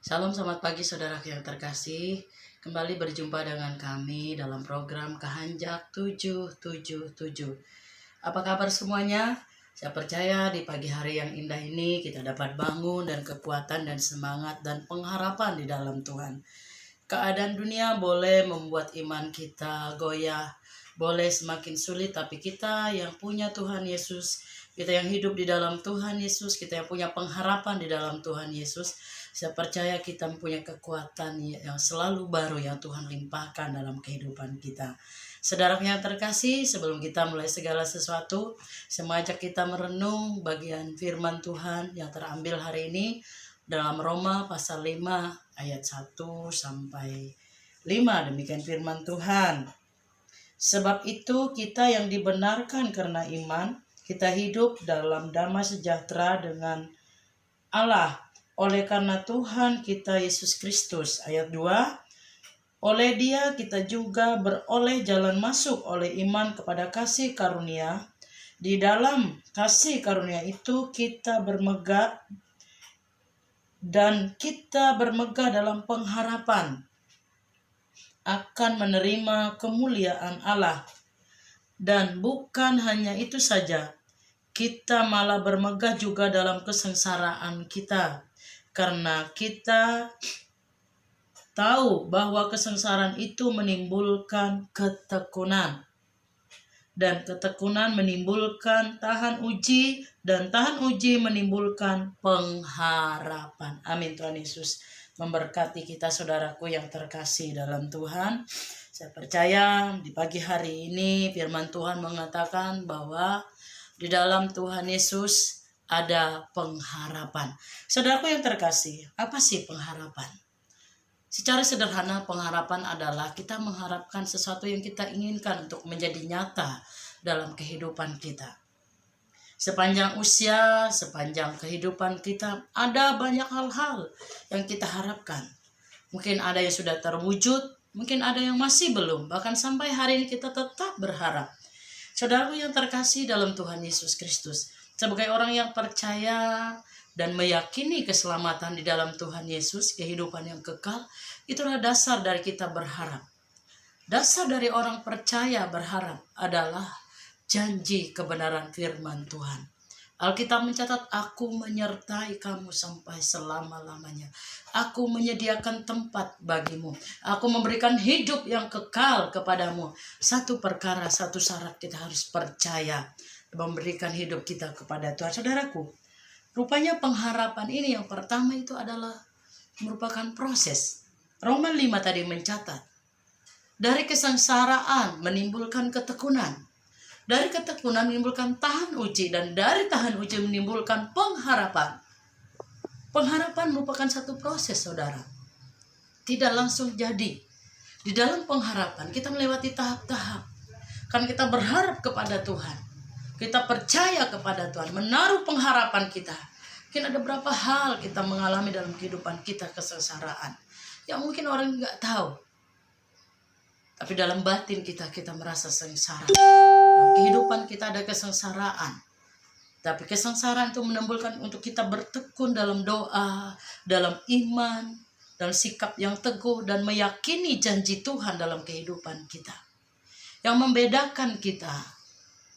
Salam selamat pagi saudara yang terkasih. Kembali berjumpa dengan kami dalam program Kehanjak 777. Apa kabar semuanya? Saya percaya di pagi hari yang indah ini kita dapat bangun dan kekuatan dan semangat dan pengharapan di dalam Tuhan. Keadaan dunia boleh membuat iman kita goyah, boleh semakin sulit, tapi kita yang punya Tuhan Yesus, kita yang hidup di dalam Tuhan Yesus, kita yang punya pengharapan di dalam Tuhan Yesus, saya percaya kita mempunyai kekuatan yang selalu baru yang Tuhan limpahkan dalam kehidupan kita. Saudara yang terkasih, sebelum kita mulai segala sesuatu, saya mengajak kita merenung bagian firman Tuhan yang terambil hari ini dalam Roma pasal 5 ayat 1 sampai 5. Demikian firman Tuhan. Sebab itu kita yang dibenarkan karena iman, kita hidup dalam damai sejahtera dengan Allah oleh karena Tuhan kita Yesus Kristus. Ayat 2. Oleh Dia kita juga beroleh jalan masuk oleh iman kepada kasih karunia. Di dalam kasih karunia itu kita bermegah dalam pengharapan akan menerima kemuliaan Allah. Dan bukan hanya itu saja, kita malah bermegah juga dalam kesengsaraan kita. Karena kita tahu bahwa kesengsaraan itu menimbulkan ketekunan. Dan ketekunan menimbulkan tahan uji. Dan tahan uji menimbulkan pengharapan. Amin. Tuhan Yesus memberkati kita saudaraku yang terkasih dalam Tuhan. Saya percaya di pagi hari ini firman Tuhan mengatakan bahwa di dalam Tuhan Yesus ada pengharapan. Saudaraku yang terkasih, apa sih pengharapan? Secara sederhana pengharapan adalah kita mengharapkan sesuatu yang kita inginkan untuk menjadi nyata dalam kehidupan kita. Sepanjang usia, sepanjang kehidupan kita, ada banyak hal-hal yang kita harapkan. Mungkin ada yang sudah terwujud, mungkin ada yang masih belum. Bahkan sampai hari ini kita tetap berharap. Saudaraku yang terkasih dalam Tuhan Yesus Kristus, sebagai orang yang percaya dan meyakini keselamatan di dalam Tuhan Yesus, kehidupan yang kekal, itulah dasar dari kita berharap. Dasar dari orang percaya berharap adalah janji kebenaran firman Tuhan. Alkitab mencatat, aku menyertai kamu sampai selama-lamanya. Aku menyediakan tempat bagimu. Aku memberikan hidup yang kekal kepadamu. Satu perkara, satu syarat kita harus percaya. Memberikan hidup kita kepada Tuhan. Saudaraku, rupanya pengharapan ini yang pertama itu adalah merupakan proses. Roma 5 tadi mencatat, dari kesengsaraan menimbulkan ketekunan. Dari ketekunan menimbulkan tahan uji. Dan dari tahan uji menimbulkan pengharapan. Pengharapan merupakan satu proses, saudara. Tidak langsung jadi. Di dalam pengharapan kita melewati tahap-tahap. Kan kita berharap kepada Tuhan. Kita percaya kepada Tuhan. Menaruh pengharapan kita. Mungkin ada beberapa hal kita mengalami dalam kehidupan kita kesengsaraan. Yang mungkin orang nggak tahu. Tapi dalam batin kita merasa sengsara. Dalam kehidupan kita ada kesengsaraan. Tapi kesengsaraan itu menimbulkan untuk kita bertekun dalam doa, dalam iman, dalam sikap yang teguh, dan meyakini janji Tuhan dalam kehidupan kita. Yang membedakan kita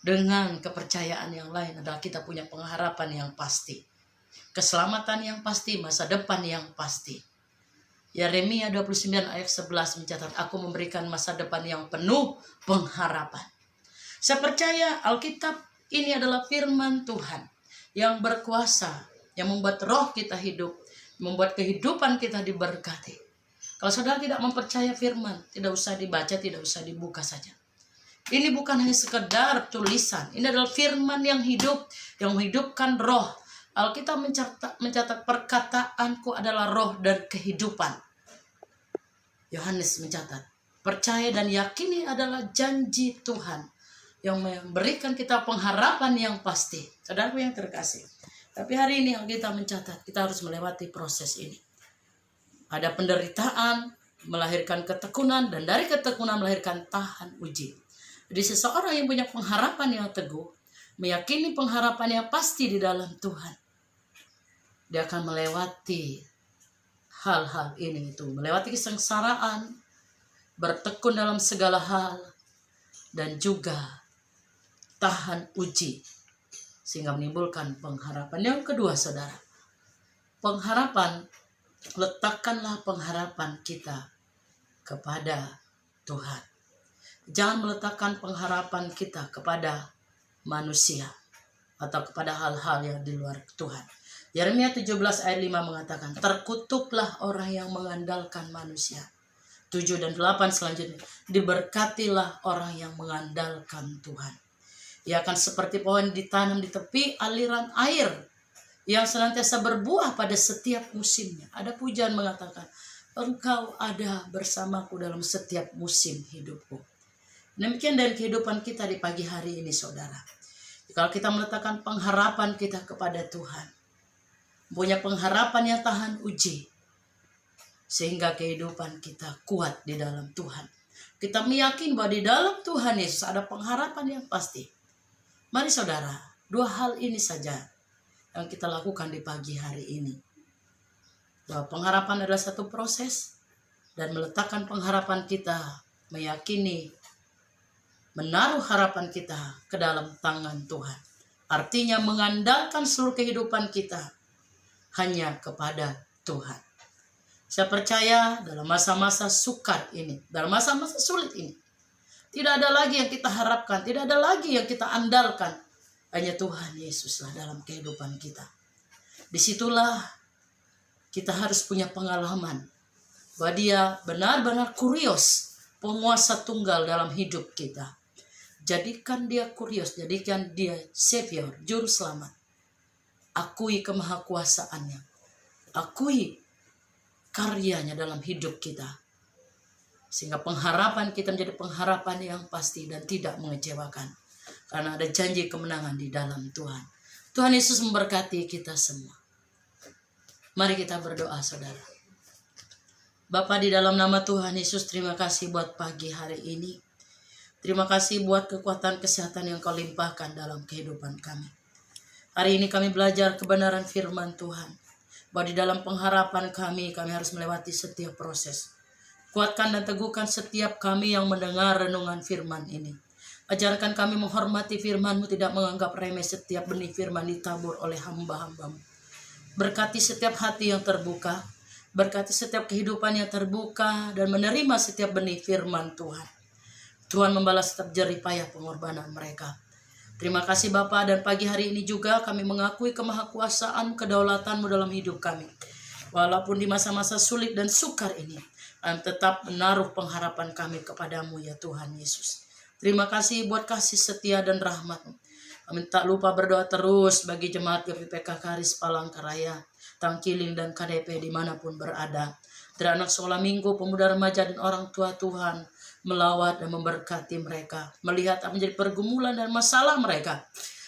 dengan kepercayaan yang lain adalah kita punya pengharapan yang pasti. Keselamatan yang pasti, masa depan yang pasti. Yeremia 29 ayat 11 mencatat, aku memberikan masa depan yang penuh pengharapan. Saya percaya Alkitab ini adalah firman Tuhan yang berkuasa, yang membuat roh kita hidup, membuat kehidupan kita diberkati. Kalau saudara tidak mempercaya firman, tidak usah dibaca, tidak usah dibuka saja. Ini bukan hanya sekedar tulisan, ini adalah firman yang hidup, yang menghidupkan roh. Alkitab mencatat perkataanku adalah roh dan kehidupan. Yohanes mencatat, percaya dan yakini adalah janji Tuhan yang memberikan kita pengharapan yang pasti. Saudaraku yang terkasih. Tapi hari ini Alkitab mencatat kita harus melewati proses ini. Ada penderitaan, melahirkan ketekunan, dan dari ketekunan melahirkan tahan uji. Jadi seseorang yang punya pengharapan yang teguh, meyakini pengharapan yang pasti di dalam Tuhan, dia akan melewati hal-hal ini itu, melewati kesengsaraan, bertekun dalam segala hal, dan juga tahan uji, sehingga menimbulkan pengharapan. Yang kedua, saudara, pengharapan, letakkanlah pengharapan kita kepada Tuhan. Jangan meletakkan pengharapan kita kepada manusia atau kepada hal-hal yang di luar Tuhan. Yeremia 17 ayat 5 mengatakan, terkutuklah orang yang mengandalkan manusia. 7 dan 8 selanjutnya, diberkatilah orang yang mengandalkan Tuhan. Ia akan seperti pohon ditanam di tepi aliran air yang senantiasa berbuah pada setiap musimnya. Ada pujian mengatakan, engkau ada bersamaku dalam setiap musim hidupku. Demikian dari kehidupan kita di pagi hari ini, saudara. Kalau kita meletakkan pengharapan kita kepada Tuhan, punya pengharapan yang tahan uji, sehingga kehidupan kita kuat di dalam Tuhan. Kita meyakini bahwa di dalam Tuhan Yesus ada pengharapan yang pasti. Mari saudara, dua hal ini saja yang kita lakukan di pagi hari ini. Bahwa pengharapan adalah satu proses, dan meletakkan pengharapan kita, meyakini, menaruh harapan kita ke dalam tangan Tuhan. Artinya mengandalkan seluruh kehidupan kita hanya kepada Tuhan. Saya percaya dalam masa-masa sukar ini, dalam masa-masa sulit ini, tidak ada lagi yang kita harapkan, tidak ada lagi yang kita andalkan. Hanya Tuhan Yesuslah dalam kehidupan kita. Disitulah kita harus punya pengalaman bahwa Dia benar-benar kurios, penguasa tunggal dalam hidup kita. Jadikan Dia kurios, jadikan Dia Savior, Juru Selamat. Akui kemahakuasaannya, akui karyanya dalam hidup kita, sehingga pengharapan kita menjadi pengharapan yang pasti dan tidak mengecewakan, karena ada janji kemenangan di dalam Tuhan. Tuhan Yesus memberkati kita semua. Mari kita berdoa, saudara. Bapa, di dalam nama Tuhan Yesus, terima kasih buat pagi hari ini. Terima kasih buat kekuatan kesehatan yang Kau limpahkan dalam kehidupan kami. Hari ini kami belajar kebenaran firman Tuhan, bahwa di dalam pengharapan kami harus melewati setiap proses. Kuatkan dan teguhkan setiap kami yang mendengar renungan firman ini. Ajarkan kami menghormati firman-Mu, tidak menganggap remeh setiap benih firman ditabur oleh hamba-hamba-Mu. Berkati setiap hati yang terbuka, berkati setiap kehidupan yang terbuka, dan menerima setiap benih firman Tuhan. Tuhan membalas setiap jerih payah pengorbanan mereka. Terima kasih Bapa, dan pagi hari ini juga kami mengakui kemahakuasaan kedaulatan-Mu dalam hidup kami. Walaupun di masa-masa sulit dan sukar ini, kami tetap menaruh pengharapan kami kepada-Mu ya Tuhan Yesus. Terima kasih buat kasih setia dan rahmat-Mu. Kami tak lupa berdoa terus bagi jemaat GPPK Karis Palangkaraya, Tangkiling dan KDP dimanapun berada. Dari anak sekolah minggu, pemuda remaja dan orang tua Tuhan, melawat dan memberkati mereka, melihat apa menjadi pergumulan dan masalah mereka.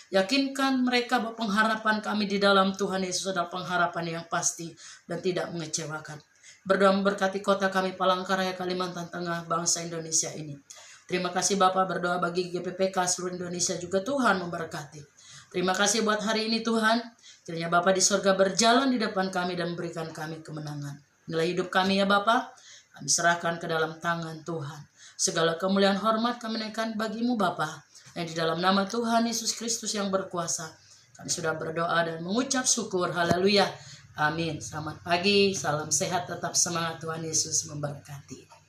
Yakinkan mereka bahwa pengharapan kami di dalam Tuhan Yesus adalah pengharapan yang pasti dan tidak mengecewakan. Berdoa memberkati kota kami Palangkaraya, Kalimantan Tengah, bangsa Indonesia ini. Terima kasih Bapak, berdoa bagi GPPK seluruh Indonesia juga, Tuhan memberkati. Terima kasih buat hari ini Tuhan. Kiranya Bapak di surga berjalan di depan kami dan memberikan kami kemenangan. Nilai hidup kami ya Bapak, kami serahkan ke dalam tangan Tuhan. Segala kemuliaan hormat kami naikkan bagi-Mu Bapa. Dan di dalam nama Tuhan Yesus Kristus yang berkuasa, kami sudah berdoa dan mengucap syukur. Haleluya. Amin. Selamat pagi, salam sehat, tetap semangat. Tuhan Yesus memberkati.